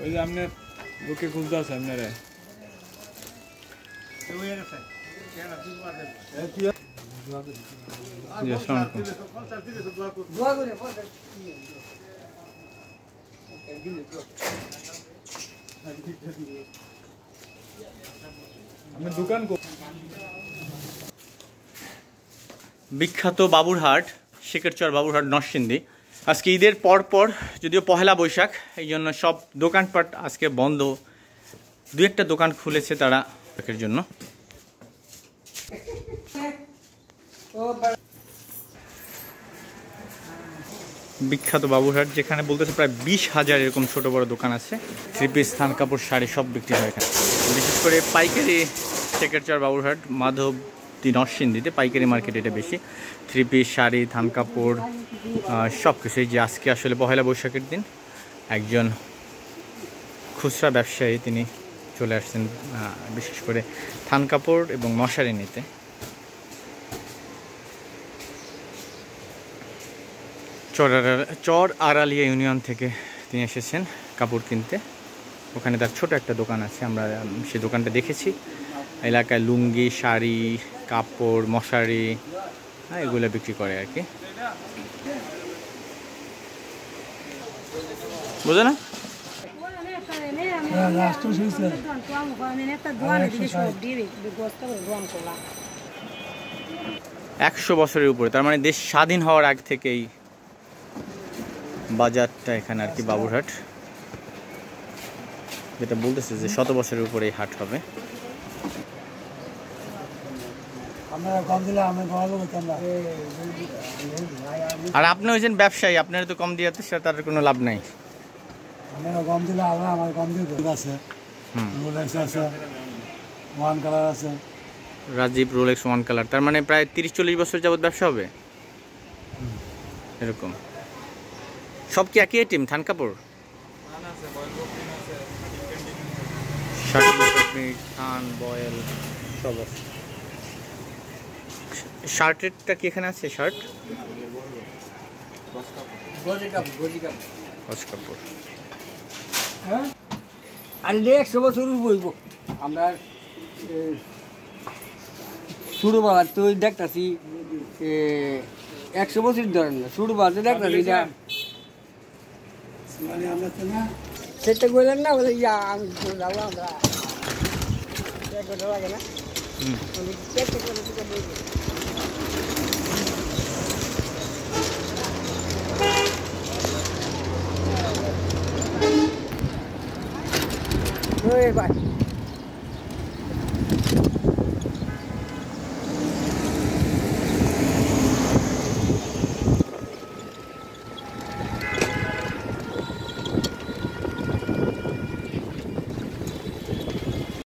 ওই যে আপনার বুকে খুলতে আছে আপনারা দোকান বিখ্যাত বাবুরহাট শেখরচর বাবুরহাট নরসিংদী আজকে ঈদের পর যদিও পহেলা বৈশাখ এই জন্য সব দোকানপাট আজকে বন্ধ দু একটা দোকান খুলেছে তারা এর জন্য বিখ্যাত বাবুরহাট যেখানে বলতেছে প্রায় 20,000 এরকম ছোট বড় দোকান আছে থ্রি পিস থান কাপড় শাড়ি সব বিক্রি হয় এখানে বিশেষ করে পাইকারি শেখরচর বাবুরহাট মাধবদী নরসিংদীতে পাইকারি মার্কেট এটা বেশি থ্রি পিস শাড়ি থান কাপড় সব কিছু এই যে আজকে আসলে পহেলা বৈশাখের দিন একজন খুচরা ব্যবসায়ী তিনি চলে আসছেন বিশেষ করে থান কাপড় এবং মশারি নিতে চর আড়ালিয়া ইউনিয়ন থেকে তিনি এসেছেন কাপড় কিনতে ওখানে তার ছোট একটা দোকান আছে আমরা সেই দোকানটা দেখেছি এলাকায় লুঙ্গি শাড়ি কাপড় মশারি এগুলো বিক্রি করে আর কি বুঝো না 100 বছরের উপরে তার মানে দেশ স্বাধীন হওয়ার আগ থেকেই বাজারটা এখানে আর কি বাবুরহাট যেটা বলতেছে যে 100 বছরের উপরে এই হাট হবে আর আপনি হচ্ছেন ব্যবসায়ী আপনার তো কম দিয়ে সেটা তার কোনো লাভ নাই রাজীব রোলেক্স ওয়ান কালার তার মানে প্রায় 30-40 বছর যাবত ব্যবসা হবে এরকম সব কি একই আইটেম থান কাপড় থান বয়েল সব আছে শার্টেরটা কি এখানে আছে শার্ট কাপড় আর 100 বছর বলবো আমরা ছোটবেলা তো দেখতেছি 100 বছর ধরেন না ছোটবেলা দেখতেছি সেটা বললেন না বলে আমি যাবো আমরা 1 ঘন্টা লাগে না ওই ভাই